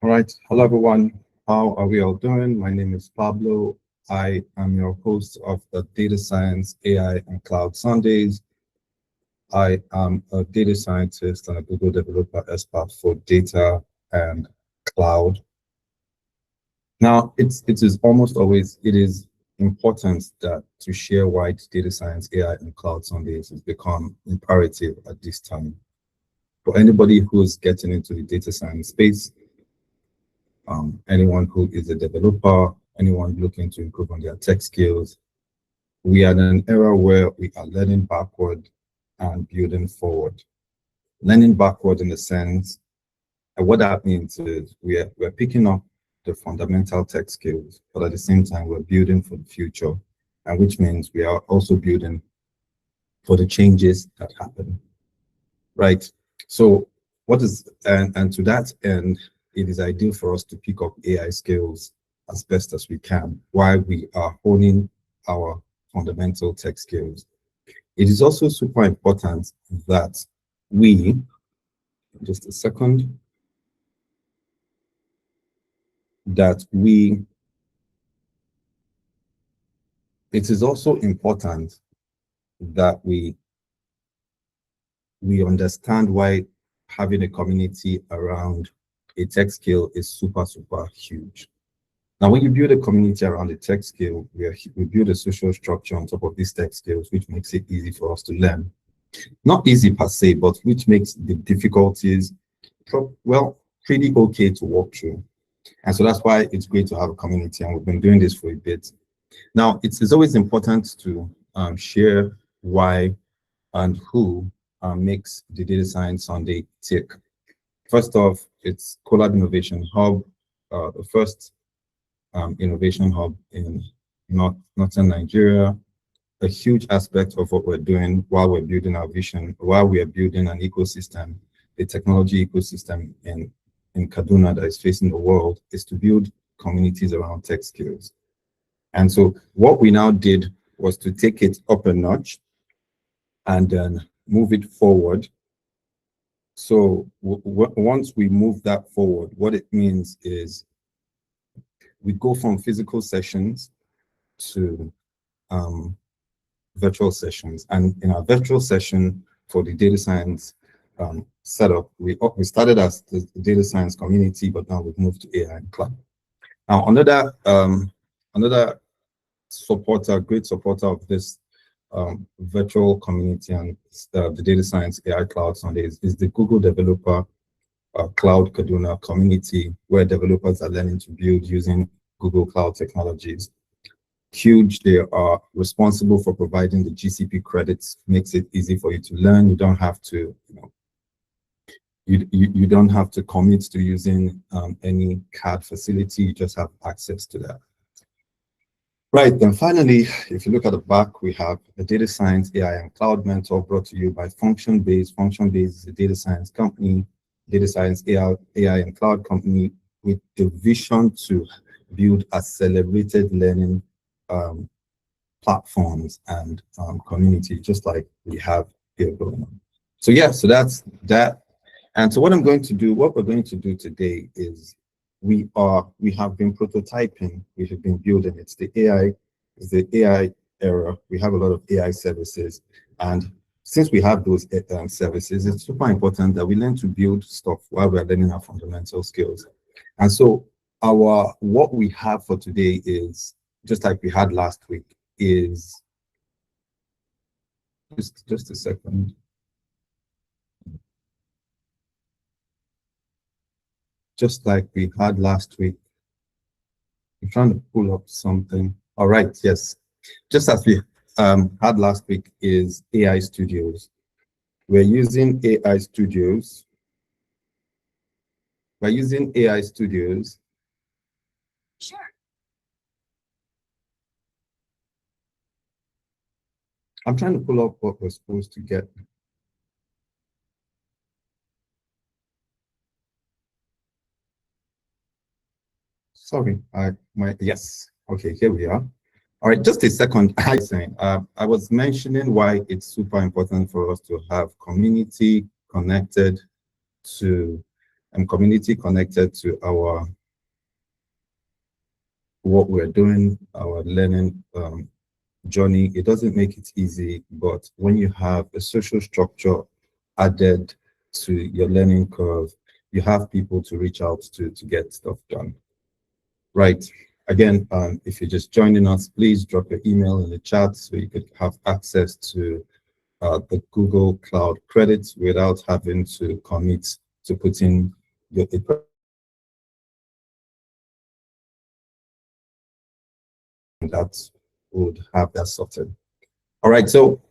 All right. Hello, everyone. How are we all doing? My name is Pablo. I am your host of the Data Science, AI, and Cloud Sundays. I am a data scientist and a Google developer expert for data and cloud. Now, it is important that to share why data science, AI, and cloud Sundays has become imperative at this time. For anybody who's getting into the data science space, anyone who is a developer, anyone looking to improve on their tech skills, we are in an era where we are learning backward and building forward. Learning backward in the sense, and what that means is we're picking up the fundamental tech skills, but at the same time, we're building for the future, and which means we are also building for the changes that happen, right? So and to that end, it is ideal for us to pick up AI skills as best as we can while we are honing our fundamental tech skills. It is also super important that just a second, it is also important that we understand why having a community around a tech skill is super, super huge. Now, when you build a community around a tech skill, we build a social structure on top of these tech skills, which makes it easy for us to learn. Not easy per se, but which makes the difficulties, pretty okay to walk through. And so that's why it's great to have a community, and we've been doing this for a bit. Now, it's always important to share why and who makes the Data Science Sunday tick. First off, it's Collab Innovation Hub, the first innovation hub in northern Nigeria. A huge aspect of what we're doing while we're building our vision, while we are building an ecosystem, a technology ecosystem in Kaduna that is facing the world, is to build communities around tech skills. And so what we now did was to take it up a notch and then move it forward. So once we move that forward, what it means is we go from physical sessions to virtual sessions. And in our virtual session for the data science setup, we started as the data science community, but now we've moved to AI and cloud. Now, another great supporter of this virtual community and the data science AI cloud Sundays is the Google Developer Cloud Kaduna community, where developers are learning to build using Google Cloud technologies. Huge. They are responsible for providing the GCP credits, makes it easy for you to learn. You don't have to, you don't have to commit to using any CAD facility. You just have access to that. Right, then finally, if you look at the back, we have the Data Science, AI, and Cloud Mentor brought to you by Function Base. Function Base is a data science company, data science, AI, and cloud company with the vision to build accelerated learning platforms and community, just like we have here going on. So yeah, so that's that. And so what we're going to do today is we have been prototyping, we have been building. It's the AI era. We have a lot of AI services, and since we have those services, it's super important that we learn to build stuff while we're learning our fundamental skills. And so what we have for today is, just like we had last week, is just a second. Just like we had last week. I'm trying to pull up something. All right, yes. Just as we had last week is AI Studios. We're using AI Studios. We're using AI Studios. Sure. I'm trying to pull up what we're supposed to get. Sorry, yes. Okay, here we are. All right, just a second. I was mentioning why it's super important for us to have community connected to community connected to our what we're doing, our learning journey. It doesn't make it easy, but when you have a social structure added to your learning curve, you have people to reach out to get stuff done. Right. Again, if you're just joining us, please drop your email in the chat so you could have access to the Google Cloud credits without having to commit to putting your that would have that sorted. All right, so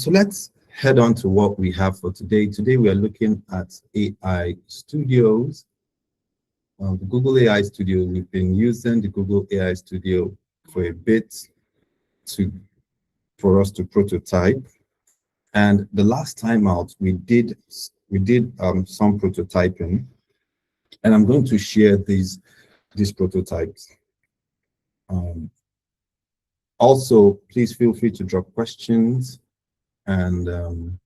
let's head on to what we have for today. Today we are looking at AI Studios. The Google AI Studio, we've been using the Google AI Studio for a bit for us to prototype. And the last time out, we did some prototyping, and I'm going to share these prototypes. Also, please feel free to drop questions, and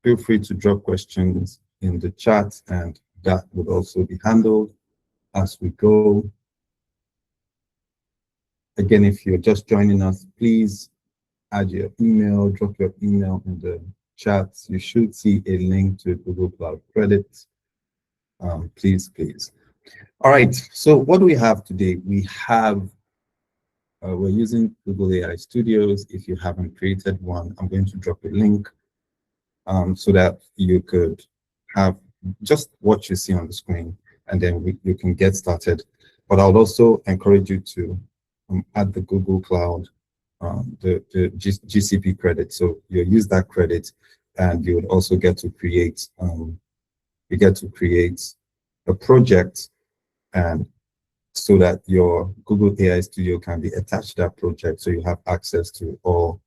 feel free to drop questions in the chat, and that would also be handled as we go. Again, if you're just joining us, please add your email, drop your email in the chat. You should see a link to Google Cloud credits. Please. All right, so what do we have today? We have, we're using Google AI Studios. If you haven't created one, I'm going to drop a link so that you could have just what you see on the screen, and then you can get started. But I would also encourage you to add the Google Cloud, the GCP credit. So you use that credit, and you would also get to create, a project, and so that your Google AI Studio can be attached to that project, so you have access to all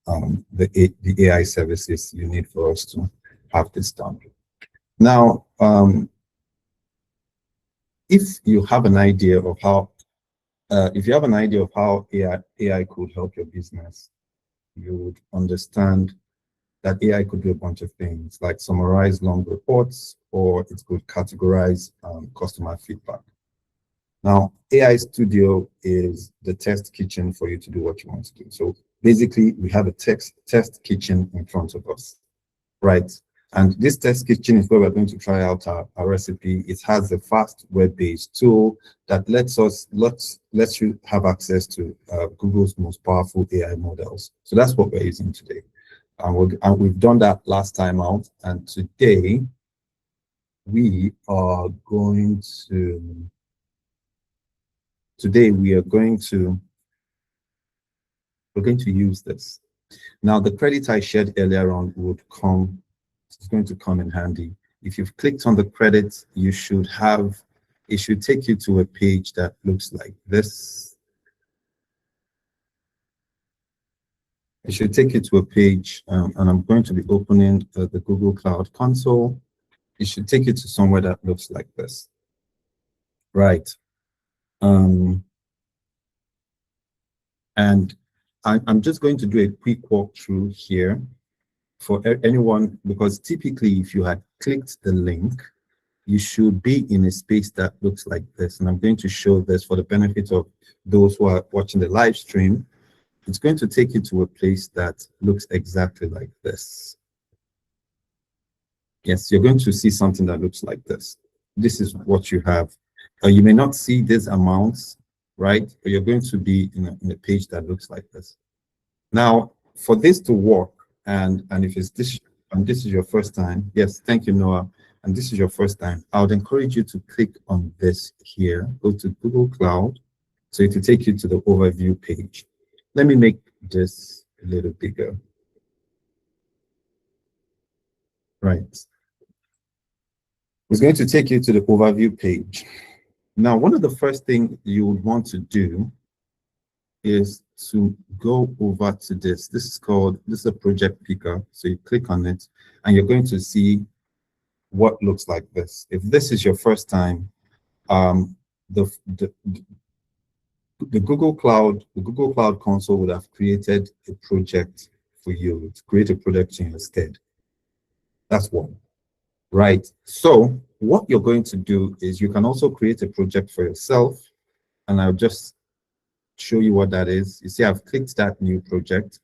the AI services you need for us to have this done. Now, if you have an idea of how AI could help your business, you would understand that AI could do a bunch of things, like summarize long reports, or it could categorize customer feedback. Now, AI Studio is the test kitchen for you to do what you want to do. So basically, we have a test kitchen in front of us, right? And this test kitchen is where we're going to try out our recipe. It has a fast web-based tool that lets you have access to Google's most powerful AI models. So that's what we're using today. And we've done that last time out. And today we are going to use this. Now, the credit I shared earlier on it's going to come in handy. If you've clicked on the credits, it should take you to a page that looks like this. It should take you to a page, and I'm going to be opening the Google Cloud Console. It should take you to somewhere that looks like this. Right. And I'm just going to do a quick walkthrough here for anyone, because typically if you had clicked the link, you should be in a space that looks like this. And I'm going to show this for the benefit of those who are watching the live stream. It's going to take you to a place that looks exactly like this. Yes, you're going to see something that looks like this. This is what you have. You may not see these amounts, right? But you're going to be in a page that looks like this. Now, for this to work, and if it's this, and this is your first time, yes, thank you, Noah, and this is your first time, I would encourage you to click on this here, go to Google Cloud, so it will take you to the overview page. Let me make this a little bigger. Right. It's going to take you to the overview page. Now, one of the first things you would want to do is to go over to this. This is a project picker. So you click on it, and you're going to see what looks like this. If this is your first time, the Google Cloud console would have created a project for you to create a project in instead. That's one. Right. So what you're going to do is you can also create a project for yourself, and I'll just show you what that is. You see, I've clicked that new project.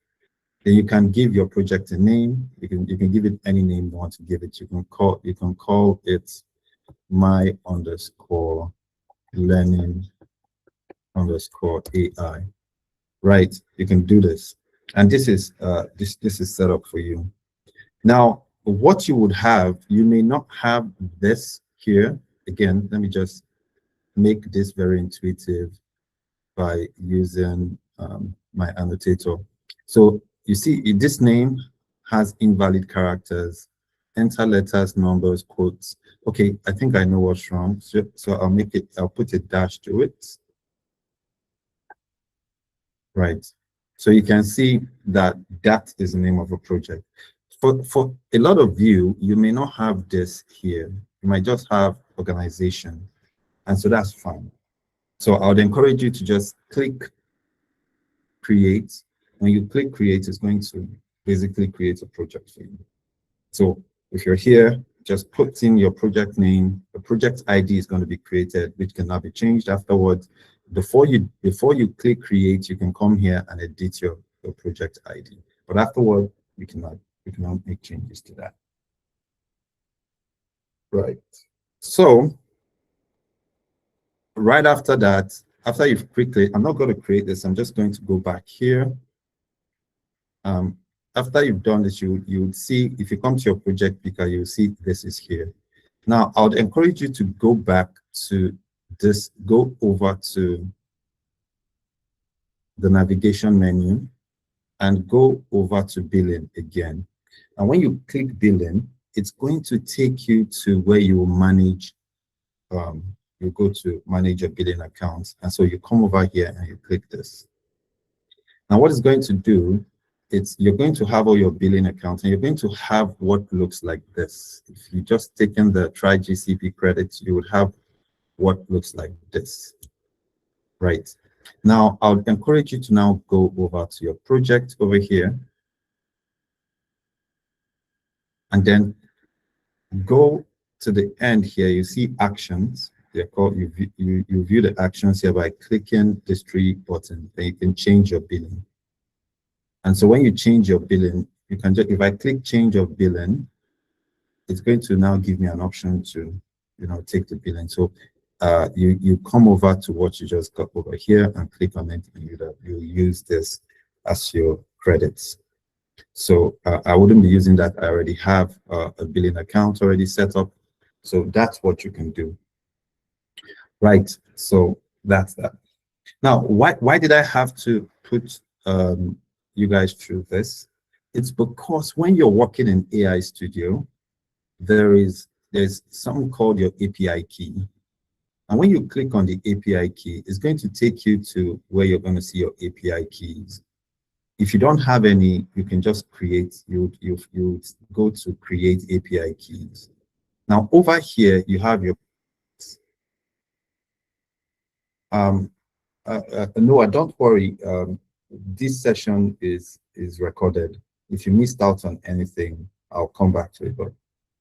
Then you can give your project a name. You can give it any name you want to give it. You can call it my underscore learning underscore AI. Right. You can do this. And this is set up for you. Now, what you would have, you may not have this here. Again, let me just make this very intuitive by using my annotator. So you see, this name has invalid characters, enter letters, numbers, quotes. Okay, I think I know what's wrong. So I'll put a dash to it. Right. So you can see that that is the name of a project. For a lot of you may not have this here. You might just have organization. And so that's fine. So I would encourage you to just click create. When you click create, it's going to basically create a project for you. So if you're here, just put in your project name. The project ID is going to be created, which cannot be changed afterwards. Before you click create, you can come here and edit your project ID. But afterward, you cannot make changes to that. Right. So right after that, after you've quickly, I'm not going to create this. I'm just going to go back here. After you've done this, you would see, if you come to your project picker, you'll see this is here. Now, I would encourage you to go back to this, go over to the navigation menu and go over to billing again. And when you click billing, it's going to take you to where you will manage, you go to manage your billing accounts. And so you come over here and you click this. Now, what it's going to do, you're going to have all your billing accounts and you're going to have what looks like this. If you just taken the try GCP credits, you would have what looks like this. Right. Now, I would encourage you to now go over to your project over here and then go to the end here. You see actions. They're called, you view the actions here by clicking this three button. Then you can change your billing. And so when you change your billing, you can just, if I click change of billing, it's going to now give me an option to, take the billing. So you come over to what you just got over here and click on it, and you use this as your credits. So I wouldn't be using that. I already have a billing account already set up. So that's what you can do. Right. So that's that. Now, why did I have to put you guys through this? It's because when you're working in AI Studio, there's something called your API key. And when you click on the API key, it's going to take you to where you're going to see your API keys. If you don't have any, you can just create, you go to create API keys. Now over here, you have your, Noah, don't worry. This session is recorded. If you missed out on anything, I'll come back to it, but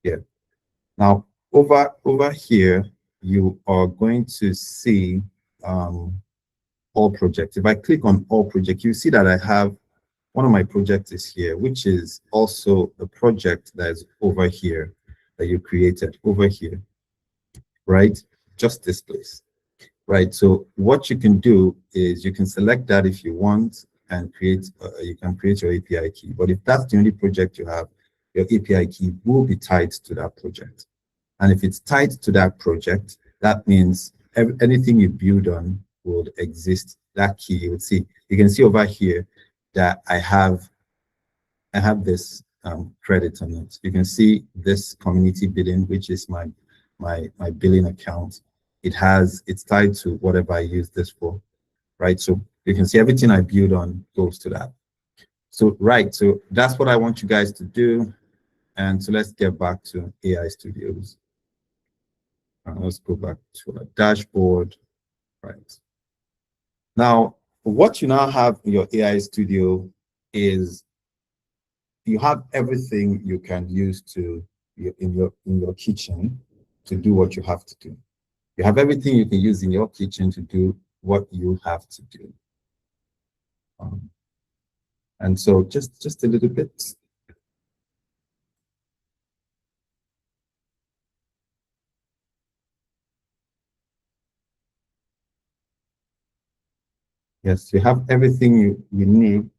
yeah. Now over here, you are going to see all projects. If I click on all projects, you see that I have one of my projects is here, which is also a project that is over here that you created over here, right? Just this place, right? So what you can do is you can select that if you want and create, you can create your API key. But if that's the only project you have, your API key will be tied to that project. And if it's tied to that project, that means anything you build on would exist. That key, you would see, you can see over here that I have this credit on it. You can see this community billing, which is my billing account. It's tied to whatever I use this for, right? So you can see everything I build on goes to that. So right, so that's what I want you guys to do. And so let's get back to AI Studios. Let's go back to our dashboard, right? Now, what you now have in your AI Studio is you have everything you can use to, in your kitchen to do what you have to do. You have everything you can use in your kitchen to do what you have to do. Um, and so just a little bit. Yes, you have everything you need.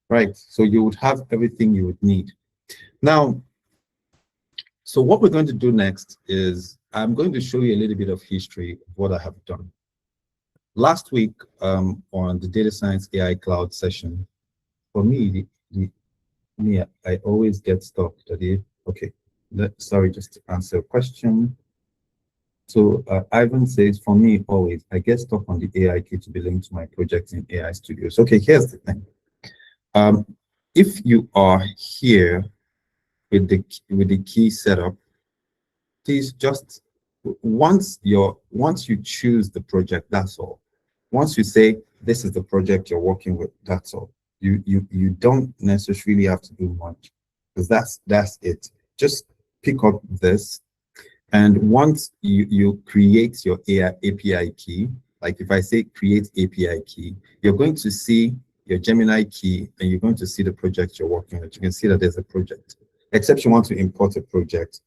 Right. So you would have everything you would need. Now, so what we're going to do next is I'm going to show you a little bit of history of what I have done. Last week, on the data science AI cloud session, for me, I always get stuck. Okay, sorry, just to answer a question. So Ivan says, for me, always, I get stuck on the AI key to be linked to my project in AI Studios. Okay, here's the thing. If you are here with the key setup, please just once you choose the project, that's all. Once you say this is the project you're working with, that's all. You don't necessarily have to do much, because that's it. Just pick up this, and once you create your AI API key, like if I say create API key, you're going to see your Gemini key, and you're going to see the project you're working with. You can see that there's a project. Except you want to import a project,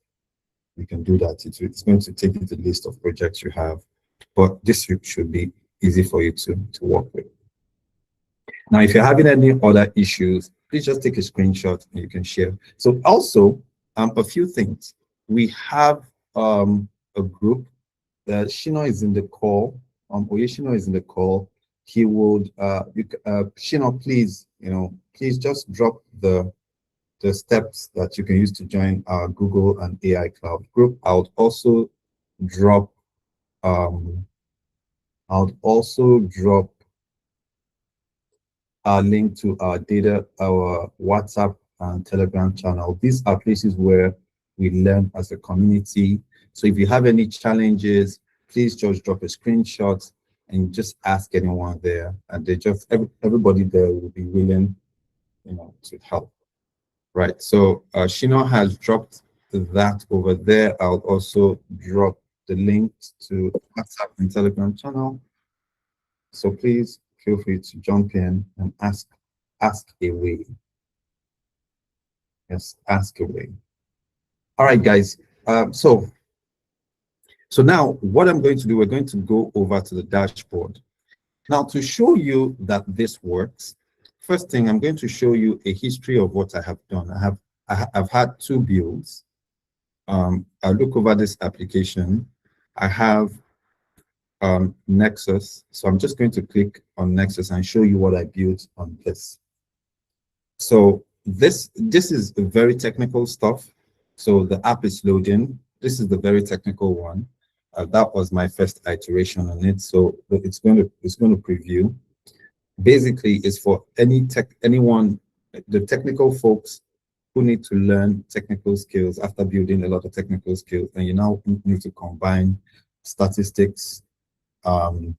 you can do that. It's going to take you to the list of projects you have, but this should be easy for you to work with. Now, if you're having any other issues, please just take a screenshot and you can share. So also, a few things. We have a group that Shino is in the call. Oyeshino is in the call. He would, Shino, please, please just drop the steps that you can use to join our Google and AI Cloud group. I would also drop a link to our WhatsApp and Telegram channel. These are places where we learn as a community. So if you have any challenges, please just drop a screenshot and just ask anyone there. And everybody there will be willing, to help. Right. So Shino has dropped that over there. I'll also drop the link to WhatsApp and Telegram channel. So please feel free to jump in and ask away. Yes, ask away. All right, guys. So now what I'm going to do, we're going to go over to the dashboard. Now, to show you that this works, first thing, I'm going to show you a history of what I have done. I've had 2 builds. I'll look over this application. I have Nexus. So I'm just going to click on Nexus and show you what I built on this. So this is very technical stuff. So the app is loading. This is the very technical one. That was my first iteration on it. So it's going to preview. Basically, it's for anyone, the technical folks who need to learn technical skills after building a lot of technical skills, and you now need to combine statistics and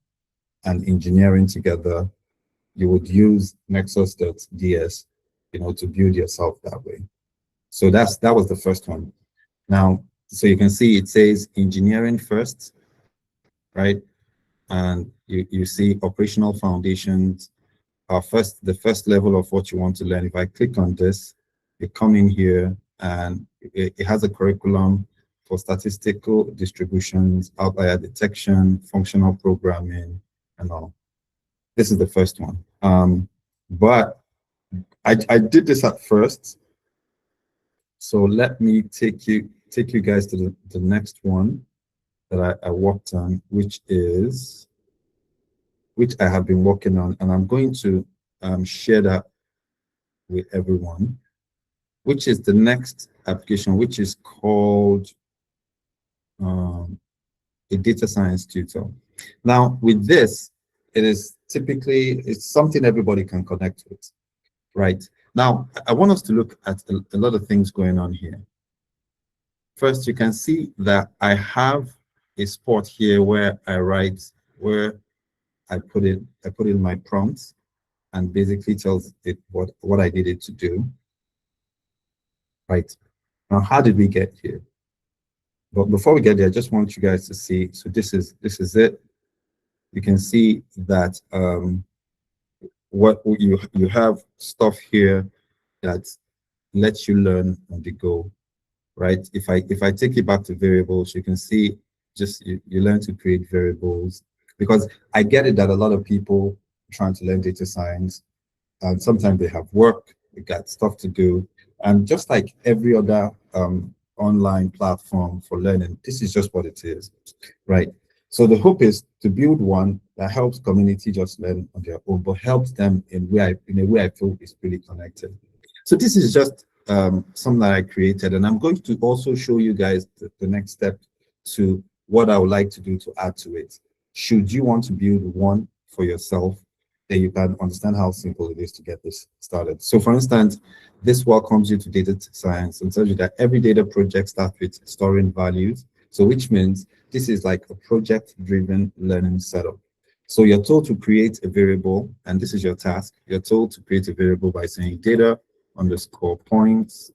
engineering together. You would use nexus.ds, to build yourself that way. So that was the first one. Now, so you can see it says engineering first, right? And you see operational foundations are the first level of what you want to learn. If I click on this, you come in here and it has a curriculum for statistical distributions, outlier detection, functional programming, and all. This is the first one. But I did this at first. So let me take you guys to the next one that I worked on, which I have been working on, and I'm going to share that with everyone, which is the next application, which is called a data science tutor. Now, with this, it's something everybody can connect with, right? Now, I want us to look at a lot of things going on here. First, you can see that I have a spot here where I write, where I put in my prompts, and basically tells it what I needed to do. Right. Now, how did we get here? But before we get there, I just want you guys to see. So this is it. You can see that what you have stuff here that lets you learn on the go, right? If I take it back to variables, you can see just you learn to create variables, because I get it that a lot of people trying to learn data science, and sometimes they have work, they got stuff to do, and just like every other online platform for learning, this is just what it is, right? So the hope is to build one that helps community just learn on their own, but helps them in a way I feel is really connected. So this is just something that I created, and I'm going to also show you guys the next step to what I would like to do to add to it. Should you want to build one for yourself, then you can understand how simple it is to get this started. So for instance, this welcomes you to data science and tells you that every data project starts with storing values. So which means this is like a project-driven learning setup. So you're told to create a variable, and this is your task. You're told to create a variable by saying data underscore points,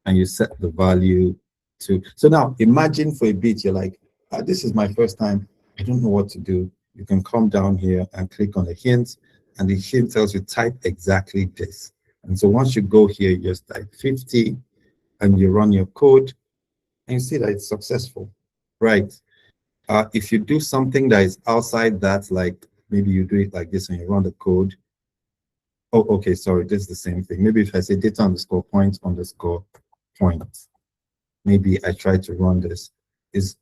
and you set the value to. So now imagine for a bit, you're like, this is my first time. I don't know what to do. You can come down here and click on the hint, and the hint tells you type exactly this. And so once you go here, you just type 50 and you run your code, and you see that it's successful, right? If you do something that is outside that, like maybe you do it like this and you run the code. Oh, okay, sorry, this is the same thing. Maybe if I say data underscore point underscore point, maybe I try to run this. Is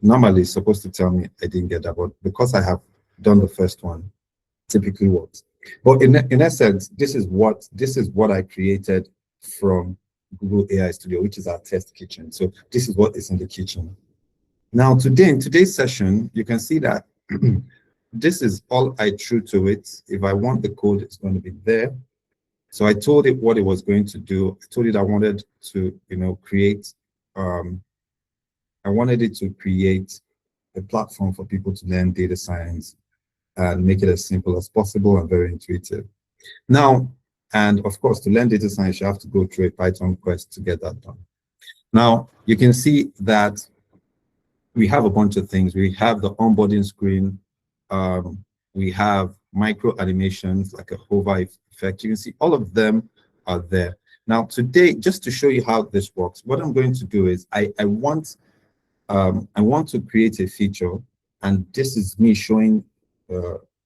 normally it's supposed to tell me I didn't get that, but because I have done the first one, typically works. But in essence, this is what I created from Google AI Studio, which is our test kitchen. So this is what is in the kitchen. Now today, in today's session, you can see that this is all I threw to it. If I want the code, it's going to be there. So I told it what it was going to do. I told it I wanted to, create I wanted it to create a platform for people to learn data science and make it as simple as possible and very intuitive. Now, and of course, to learn data science, you have to go through a Python quest to get that done. Now, you can see that we have a bunch of things. We have the onboarding screen. We have micro animations like a hover effect. You can see all of them are there. Now, today, just to show you how this works, what I'm going to do is I want to create a feature, and this is me showing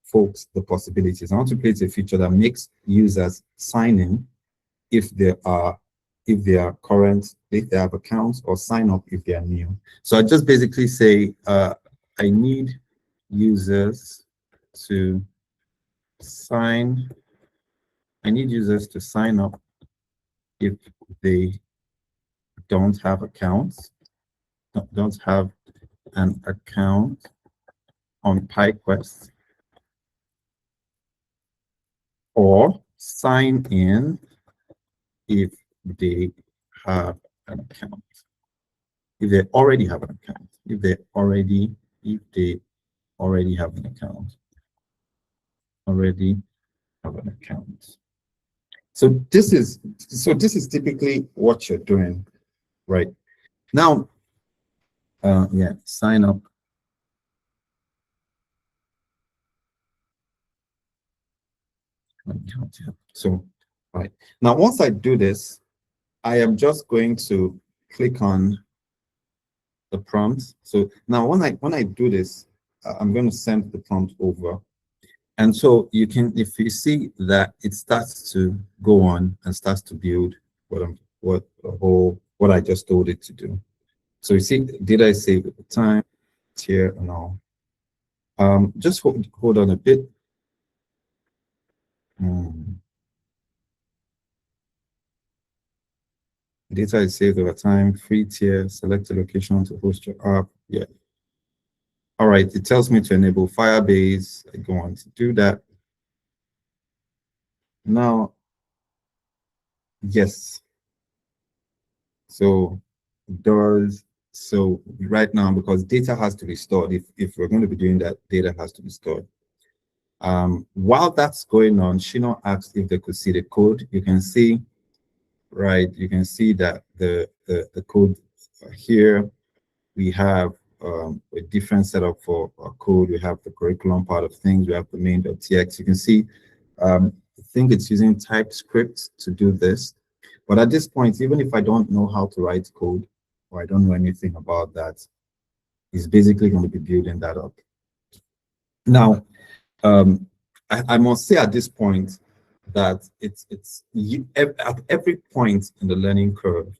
folks the possibilities. I want to create a feature that makes users sign in if they are current, if they have accounts, or sign up if they are new. So I just basically say I need users to sign. I need users to sign up if they don't have accounts, don't have an account on PyQuest, or sign in if they have an account. If they already have an account. If they already have an account. Already have an account. So this is typically what you're doing, right? Now, yeah, sign up. So, right. Now, once I do this, I am just going to click on the prompt. So now when I do this, I'm going to send the prompt over. And so you can, if you see that it starts to go on and starts to build what I just told it to do. So you see, did I save at the time here and all? Just hold on a bit. Data is saved over time, free tier, select a location to host your app. Yeah. All right, it tells me to enable Firebase. I go on to do that. Now, yes. So does so right now, because data has to be stored. If we're going to be doing that, data has to be stored. While that's going on, Shino asked if they could see the code. You can see, right? You can see that the code here. We have a different setup for our code. We have the curriculum part of things. We have the main.txt. You can see, I think it's using TypeScript to do this. But at this point, even if I don't know how to write code or I don't know anything about that, it's basically going to be building that up. Now, I must say at this point that at every point in the learning curve,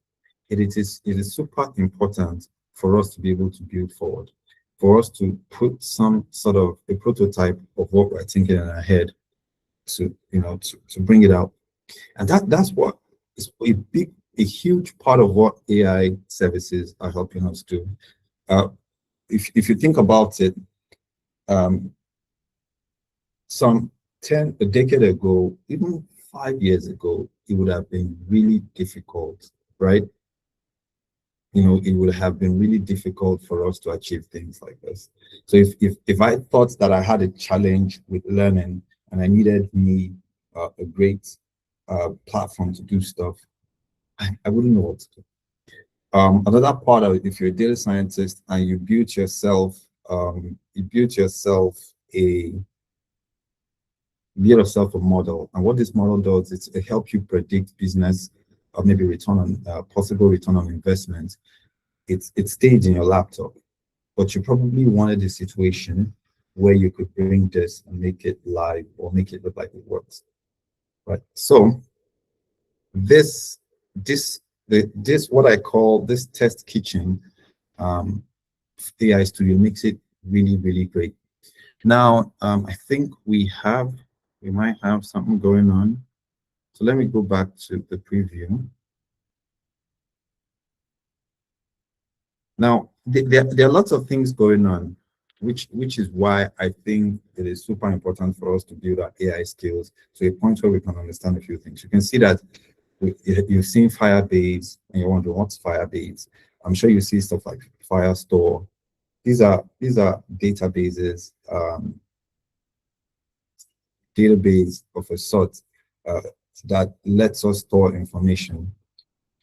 it is super important for us to be able to build forward, for us to put some sort of a prototype of what we're thinking in our head to to bring it out. And that's what is a huge part of what AI services are helping us do. Uh, if you think about it, um, a decade ago, even 5 years ago, it would have been really difficult, right? It would have been really difficult for us to achieve things like this. So if I thought that I had a challenge with learning and I needed a great platform to do stuff, I wouldn't know what to do. Another part of it, if you're a data scientist and you built yourself a build yourself a model. And what this model does is it helps you predict business or maybe possible return on investment. It stays in your laptop, but you probably wanted a situation where you could bring this and make it live or make it look like it works, right? So this what I call this test kitchen um, AI Studio makes it really, really great. Now, I think we might have something going on. So let me go back to the preview. Now, there are lots of things going on, which is why I think it is super important for us to build our AI skills to a point where we can understand a few things. You can see that you've seen Firebase, and you're wondering what's Firebase. I'm sure you see stuff like Firestore. These are databases, database of a sort uh, that lets us store information.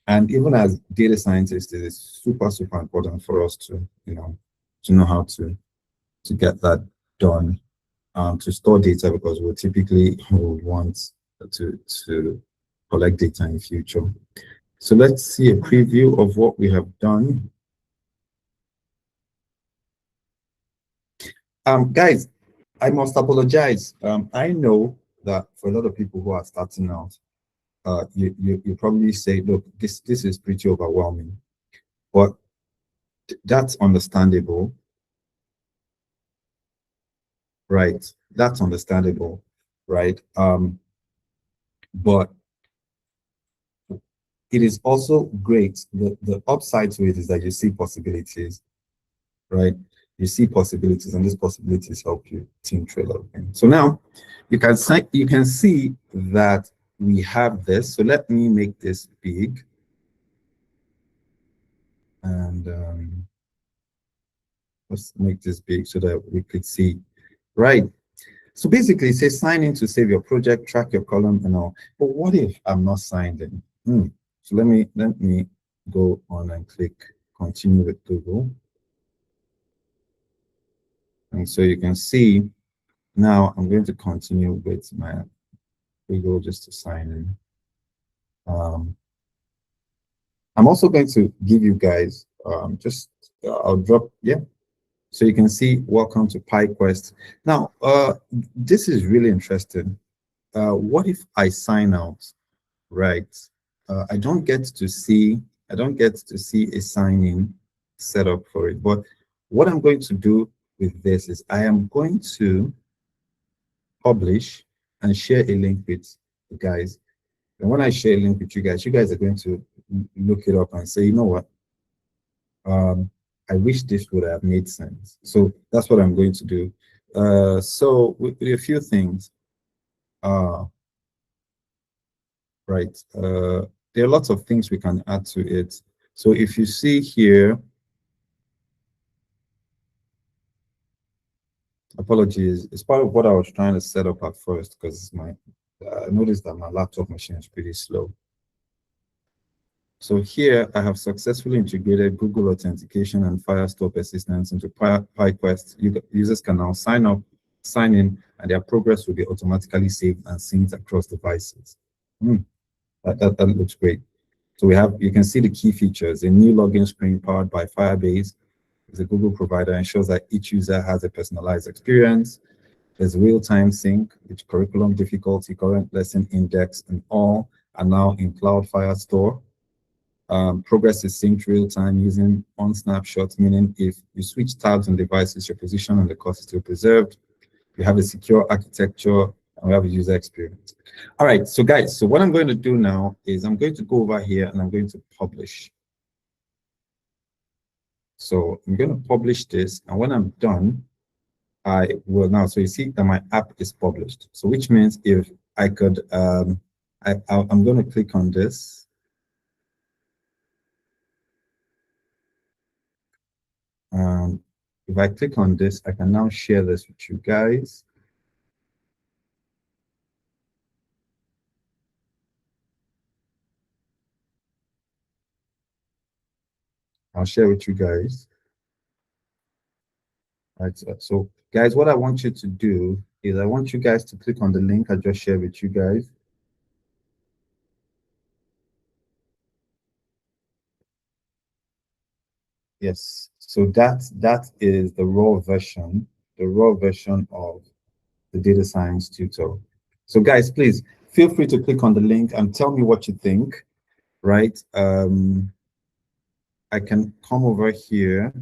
And even as data scientists, it is super, super important for us to, to know how to get that done, to store data, because we typically will want to collect data in future. So let's see a preview of what we have done. Guys, I must apologize. I know that for a lot of people who are starting out, you probably say, look, this is pretty overwhelming, but that's understandable, right? That's understandable, right? But it is also great. The upside to it is that you see possibilities, right? You see possibilities, and these possibilities help you think through a lot of things. So now you can see that we have this. So let me make this big. And let's make this big so that we could see. Right. So basically, it says sign in to save your project, track your column, and all. But what if I'm not signed in? So let me go on and click continue with Google. And so you can see now I'm going to continue with my Google just to sign in. I'm also going to give you guys I'll drop, yeah. So you can see, welcome to PyQuest. Now, this is really interesting. What if I sign out, right? I don't get to see a sign-in setup for it. But what I'm going to do with this is I am going to publish and share a link with you guys. And when I share a link with you guys are going to look it up and say, you know what? I wish this would have made sense. So that's what I'm going to do. So with a few things, right? There are lots of things we can add to it. So if you see here, apologies, it's part of what I was trying to set up at first because my I noticed that my laptop machine is pretty slow. So here I have successfully integrated Google Authentication and Firestore persistence into PyQuest. Users can now sign up, sign in, and their progress will be automatically saved and synced across devices. That looks great. So we have, you can see the key features. A new login screen powered by Firebase is a Google provider, ensures that each user has a personalized experience. There's real-time sync, which curriculum difficulty, current lesson index, and all are now in Cloud Firestore. Progress is synced real-time using on snapshots, meaning if you switch tabs on devices, your position on the course is still preserved. We have a secure architecture, and we have a user experience. All right, so guys, so what I'm going to do now is I'm going to go over here and I'm going to publish. So I'm going to publish this, and when I'm done, I will now, so you see that my app is published. So which means if I could, I'm going to click on this. If I click on this, I can now share this with you guys. I'll share with you guys. Right, so guys, what I want you to do is I want you guys to click on the link I just shared with you guys. Yes, so that is the raw version of the data science tutor. So guys, please feel free to click on the link and tell me what you think, right? I can come over here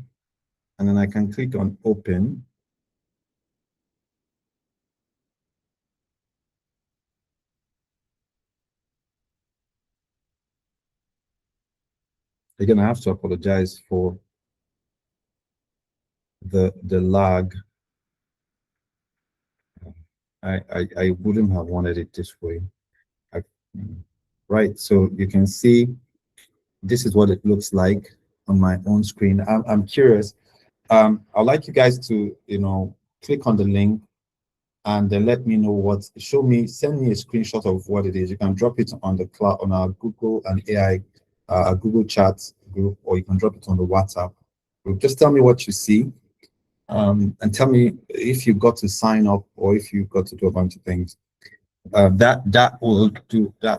and then I can click on open. Again, I have to apologize for the lag. I wouldn't have wanted it this way. Right, so you can see this is what it looks like on my own screen. I'm curious. I'd like you guys to, click on the link and then let me know what, send me a screenshot of what it is. You can drop it on the cloud, on our Google and AI, Google Chat group, or you can drop it on the WhatsApp group. Just tell me what you see, and tell me if you got to sign up or if you got to do a bunch of things. That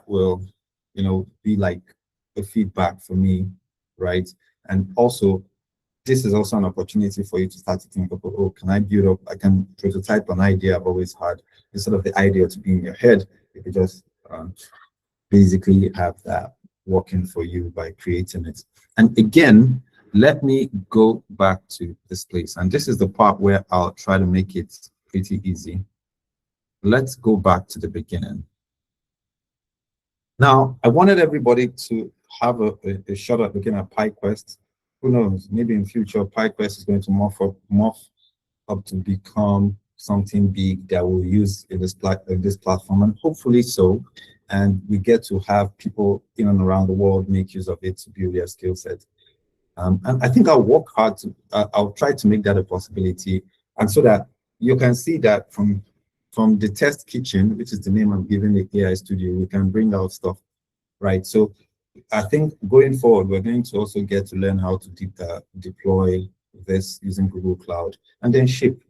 will be like a feedback for me, right? And also, this is also an opportunity for you to start to think about, oh, can I build up, I can prototype an idea I've always had. Instead of the idea to be in your head, you could just basically have that working for you by creating it. And again, let me go back to this place. And this is the part where I'll try to make it pretty easy. Let's go back to the beginning. Now, I wanted everybody to have a shot at looking at PyQuest. Who knows, maybe in future, PyQuest is going to morph up to become something big that we'll use in this platform, and hopefully so. And we get to have people in and around the world make use of it to build their skill set. And I think I'll work hard to, I'll try to make that a possibility. And so that you can see that from the test kitchen, which is the name I'm giving the AI studio, we can bring out stuff, right? So I think going forward, we're going to also get to learn how to deploy this using Google Cloud and then ship,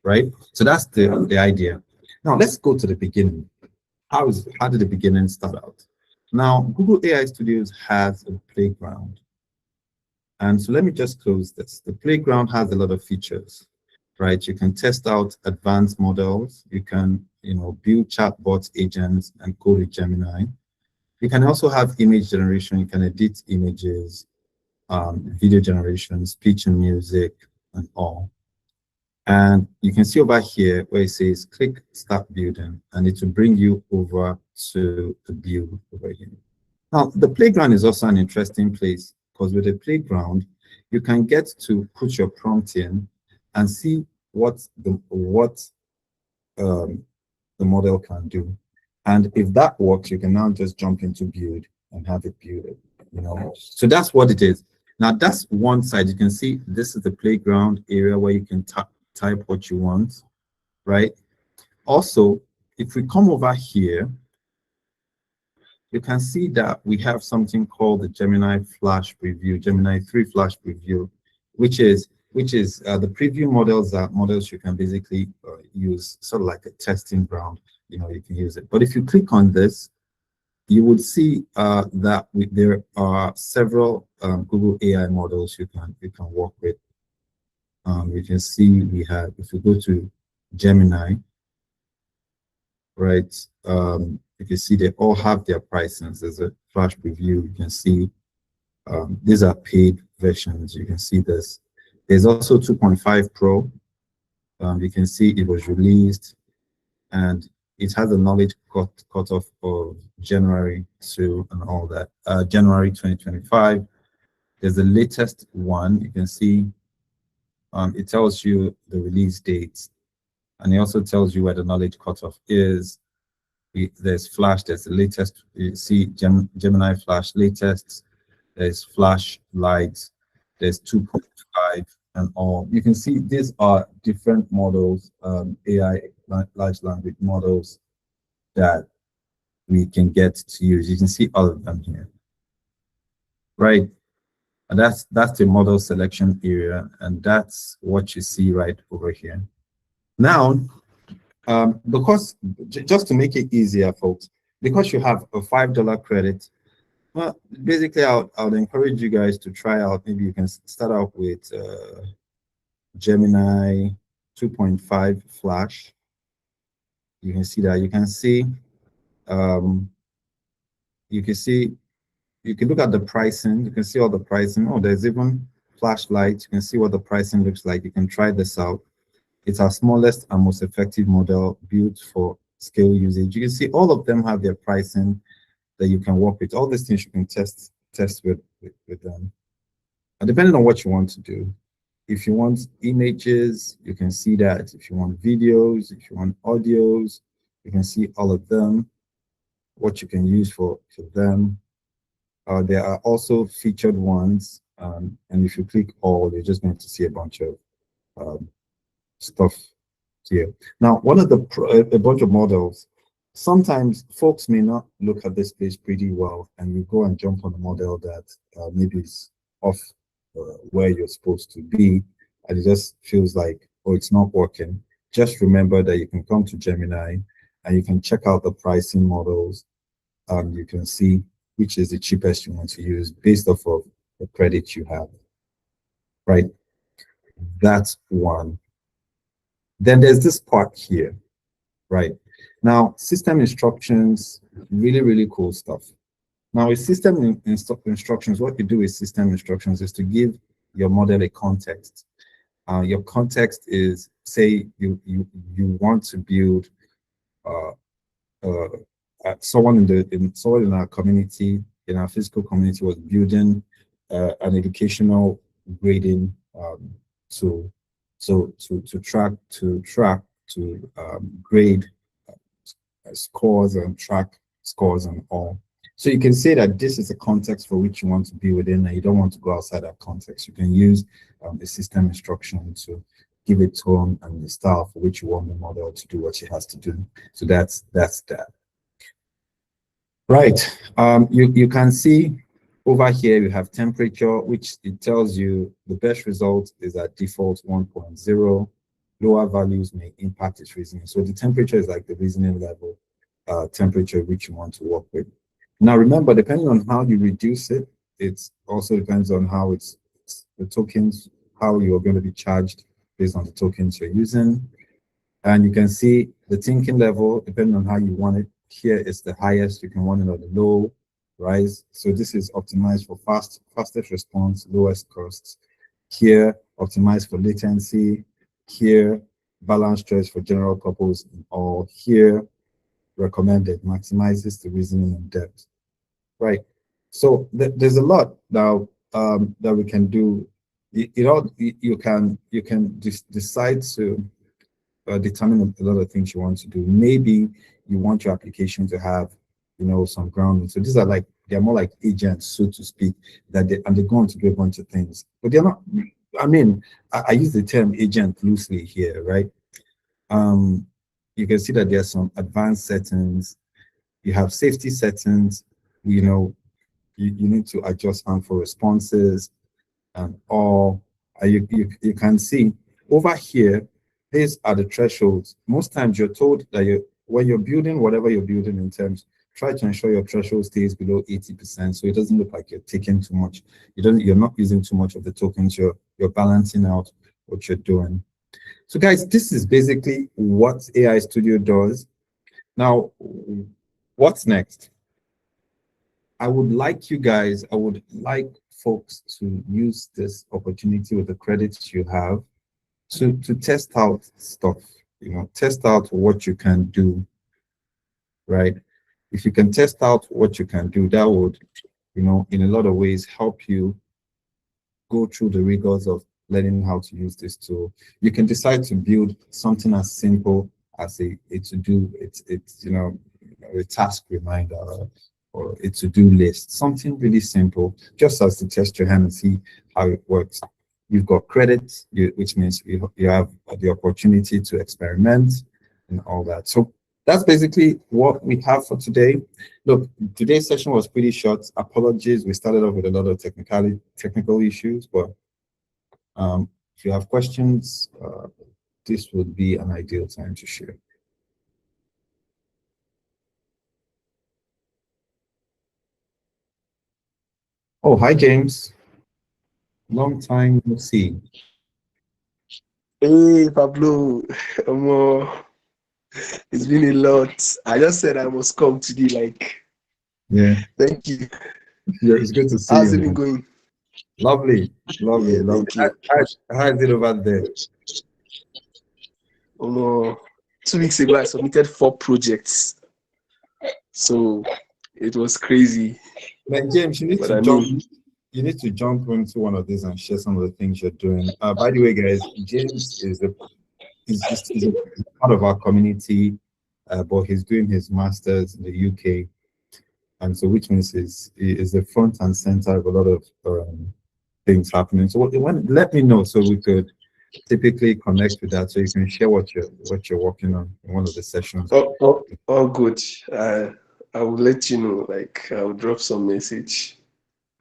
right? So that's the idea. Now let's go to the beginning. How did the beginning start out? Now, Google AI Studios has a playground. And so let me just close this. The playground has a lot of features, right? You can test out advanced models. You can, build chatbot agents and code with Gemini. You can also have image generation. You can edit images, video generation, speech and music, and all. And you can see over here where it says click start building, and it will bring you over to the build over here. Now, the playground is also an interesting place because with the playground, you can get to put your prompt in and see what the model can do. And if that works, you can now just jump into build and have it build it, So that's what it is. Now that's one side. You can see this is the playground area where you can type what you want, right? Also, if we come over here, you can see that we have something called the Gemini Flash Preview, Gemini 3 Flash Preview, which is the preview models are models you can basically use sort of like a testing ground. You can use it. But if you click on this, you would see that there are several Google AI models you can work with. You can see we have, if you go to Gemini, right? You can see they all have their pricings. There's a flash preview. You can see these are paid versions. You can see this. There's also 2.5 Pro. You can see it was released and it has a knowledge cutoff of January 2 and all that. January 2025. There's the latest one. You can see it tells you the release dates, and it also tells you where the knowledge cutoff is. There's Flash, there's the latest. You see Gemini Flash latest. There's Flash Lite. There's 2.5 and all. You can see these are different models, AI large language models that we can get to use. You can see all of them here, right? And that's the model selection area, and that's what you see right over here. Now, because just to make it easier, folks, because you have a $5 credit, well, basically, I would encourage you guys to try out. Maybe you can start out with Gemini 2.5 Flash. You can see that. You can see, you can look at the pricing. You can see all the pricing. Oh, there's even flashlight. You can see what the pricing looks like. You can try this out. It's our smallest and most effective model built for scale usage. You can see all of them have their pricing that you can work with. All these things you can test with them. And depending on what you want to do, if you want images, you can see that. If you want videos, if you want audios, you can see all of them, what you can use for them. There are also featured ones, and if you click all, you're just going to see a bunch of stuff here. Now, one of a bunch of models, sometimes folks may not look at this page pretty well, and you go and jump on a model that maybe is off where you're supposed to be, and it just feels like, oh, it's not working. Just remember that you can come to Gemini and you can check out the pricing models, and you can see which is the cheapest you want to use based off of the credit you have, right? That's one. Then there's this part here, right? Now, system instructions, really, really cool stuff. Now, with system instructions, what you do with system instructions is to give your model a context. Your context is, say, you want to build someone in our community, in our physical community, was building an educational grading tool. So to grade scores and track scores and all. So you can say that this is a context for which you want to be within, and you don't want to go outside that context. You can use a system instruction to give a tone and the style for which you want the model to do what it has to do. So that's that. Right. You can see over here you have temperature, which it tells you the best result is at default 1.0. Lower values may impact its reasoning. So the temperature is like the reasoning level temperature which you want to work with. Now remember, depending on how you reduce it, it also depends on how it's the tokens, how you're going to be charged based on the tokens you're using. And you can see the thinking level, depending on how you want it. Here is the highest, you can want it on the low, rise. So this is optimized for fastest response, lowest costs. Here, optimized for latency. Here, balanced choice for general purpose. Or here, recommended, maximizes the reasoning in depth. Right. So there's a lot now that we can do. You can decide to determine a lot of things you want to do. Maybe you want your application to have, you know, some grounding. So these are like, they're more like agents, so to speak, that they're going to do a bunch of things, but they're not. I mean, I use the term agent loosely here, right? Um, you can see that there's some advanced settings. You have safety settings. You know, you need to adjust for responses and all. You can see over here, these are the thresholds. Most times you're told that when you're building whatever you're building in terms, try to ensure your threshold stays below 80%, so it doesn't look like you're taking too much. You're not using too much of the tokens. You're balancing out what you're doing. So guys, this is basically what AI Studio does. Now, what's next? I would like folks to use this opportunity with the credits you have to test out stuff, you know, test out what you can do, right? If you can test out what you can do, that would, you know, in a lot of ways help you go through the rigors of learning how to use this tool. You can decide to build something as simple as a to-do, it's you know, a task reminder or a to-do list, something really simple, just as to test your hand and see how it works. You've got credits, which means you have the opportunity to experiment and all that. So that's basically what we have for today. Look, today's session was pretty short. Apologies, we started off with a lot of technical issues, but if you have questions, this would be an ideal time to share. Oh, hi, James. Long time no see. Hey, Pablo. It's been a lot. I just said I must come today. Like, Yeah, thank you. yeah, it's good to see How's you, it been man. going? Lovely, lovely, Yeah, lovely. thank you. How is it over there? Omo, 2 weeks ago, I submitted 4 projects. So it was crazy. Like James, But I mean, you need to jump into one of these and share some of the things you're doing. By the way, guys, James is a part of our community, but he's doing his master's in the UK, and so which means he is the front and center of a lot of things happening. So let me know so we could typically connect with that, so you can share what you're working on in one of the sessions. all good. I will let you know. Like, I will drop some message.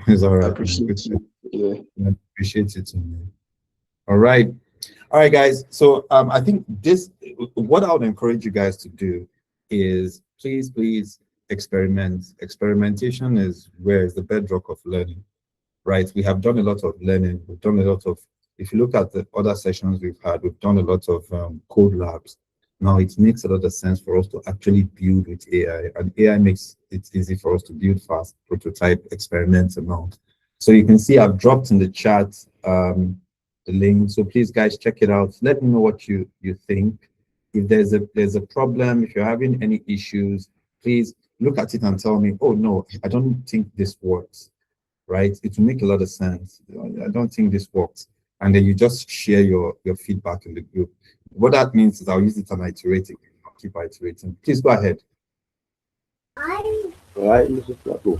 It's all I right, man. appreciate you. Yeah. I appreciate it. Man. All right. All right, guys. So I think what I would encourage you guys to do is please experiment. Experimentation is where is the bedrock of learning, right? We have done a lot of learning. We've done a lot of, if you look at the other sessions we've done a lot of code labs. Now it makes a lot of sense for us to actually build with AI, and AI makes it easy for us to build fast, prototype, experiment, and all. So you can see I've dropped in the chat the link. So please, guys, check it out. Let me know what you think. If there's a problem, if you're having any issues, please look at it and tell me, oh no, I don't think this works, right? It will make a lot of sense. I don't think this works. And then you just share your feedback in the group. What that means is I'll use it and iterate it. I'll keep iterating. Please go ahead. Right, Mrs. Plateau.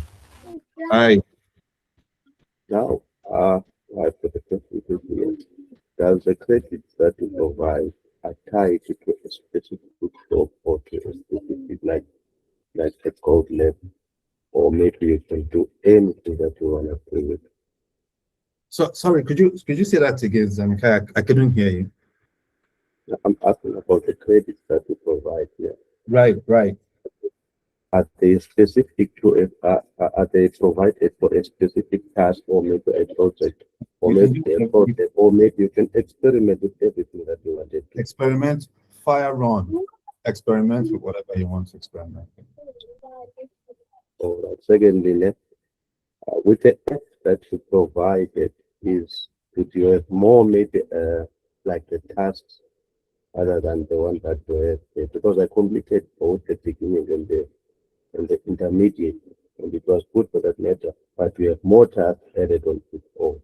Hi. Now, right for the question here. Does the credit that you provide are tied to a specific job or to a specific like a code level, or maybe you can do anything that you want to do with? So sorry, could you say that again, Zamika? I couldn't hear you. I'm asking about the credits that you provide here. Right. Are they specific to are they provided for a specific task or maybe a project or You can maybe do a project or maybe you can experiment with everything that you wanted to? experiment, fire run. Experiment with whatever you want to experiment with. All right. Secondly, with the app that you provided, is did you have more maybe like the tasks other than the one that you have there? Because I completed both the beginning and the intermediate, and it was good for that matter. But you have more tasks added on it all.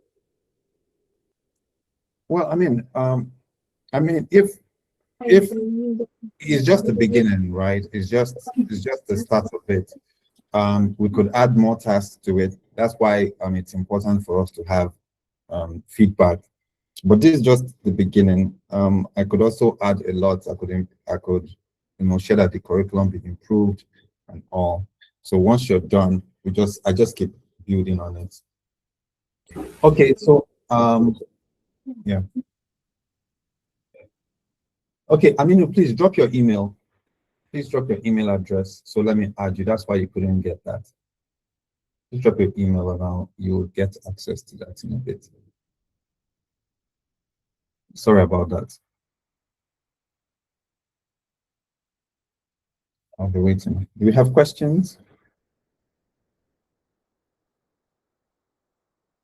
Well, I mean, if if it's just the beginning, right? It's just the start of it. We could add more tasks to it. That's why it's important for us to have feedback. But this is just the beginning. I could also add a lot. I could, share that the curriculum be improved and all. So once you're done, I just keep building on it. Okay, so yeah. Okay, Aminu, please drop your email. Please drop your email address. So let me add you. That's why you couldn't get that. Just drop your email around. You'll get access to that in a bit. Sorry about that. I'll be waiting. Do we have questions?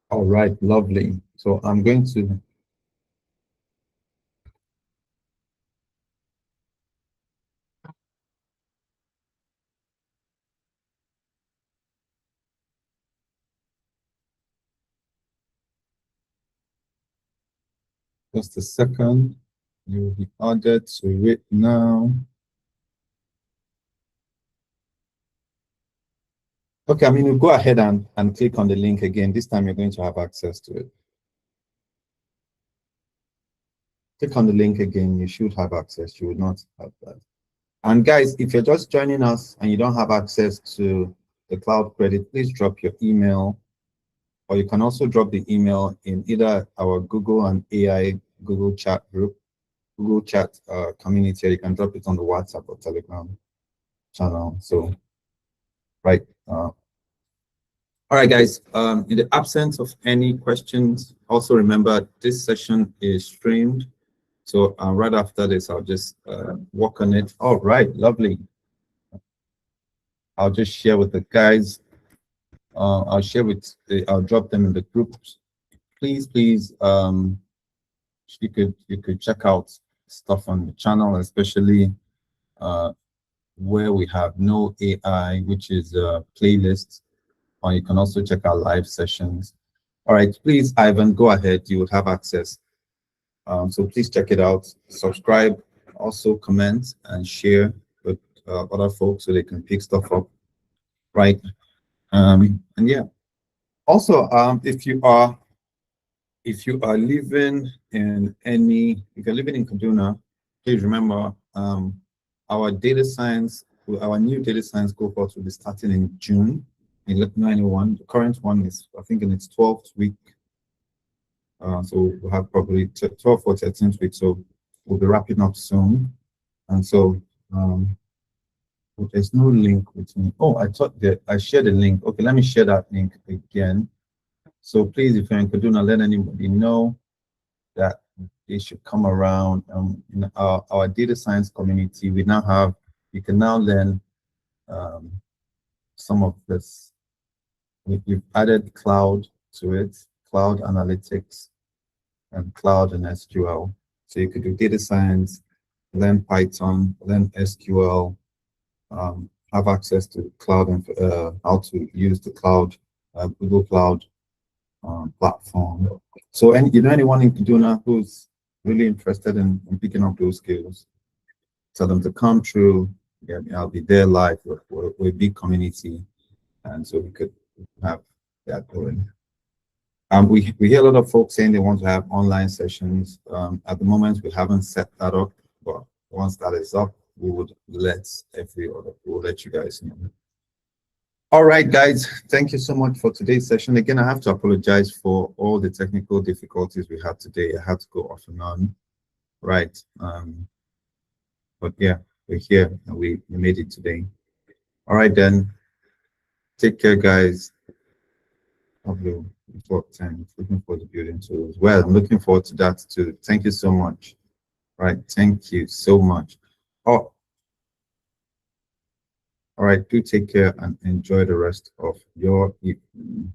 All right, lovely. So I'm going to just a second. You will be added to it now. Okay, I mean, you go ahead and click on the link again. This time you're going to have access to it. Click on the link again, you should have access. You would not have that. And guys, if you're just joining us and you don't have access to the cloud credit, please drop your email, or you can also drop the email in either our Google and AI Google chat group, Google chat community, or you can drop it on the WhatsApp or Telegram channel. So, right. All right, guys, in the absence of any questions, also remember this session is streamed. So right after this, I'll just work on it. All right, lovely. I'll just share with the guys. I'll drop them in the groups. Please, you could check out stuff on the channel, especially where we have no AI, which is a playlist, or you can also check out live sessions. All right, please, Ivan, go ahead. You would have access. So please check it out. Subscribe, also comment and share with other folks so they can pick stuff up, right? And yeah. Also, if you are living in if you're living in Kaduna, please remember our new data science cohort will be starting in June in 91. The current one is, I think, in its 12th week. So we'll have probably 12th or 13th week. So we'll be wrapping up soon. And so there's no link with me. Oh, I thought that I shared the link. Okay, let me share that link again. So please, if you're in Kaduna, let anybody know that they should come around. In our data science community, you can now learn some of this. We've added cloud to it, cloud analytics, and cloud and SQL. So you could do data science, learn Python, learn SQL, have access to cloud and how to use the cloud, Google Cloud platform. So, anyone in Kaduna who's really interested in picking up those skills, tell them to come through. Yeah, I'll be there live. We're a big community, and so we could have that going. We hear a lot of folks saying they want to have online sessions. At the moment, we haven't set that up, but once that is up, we'll let you guys know. All right, guys, thank you so much for today's session. Again, I have to apologize for all the technical difficulties we had today. I had to go off and on, right? But yeah, we're here and we made it today. All right, then. Take care, guys. Looking for the building tools. Well, I'm looking forward to that too. Thank you so much. Right, thank you so much. Oh, all right, do take care and enjoy the rest of your evening.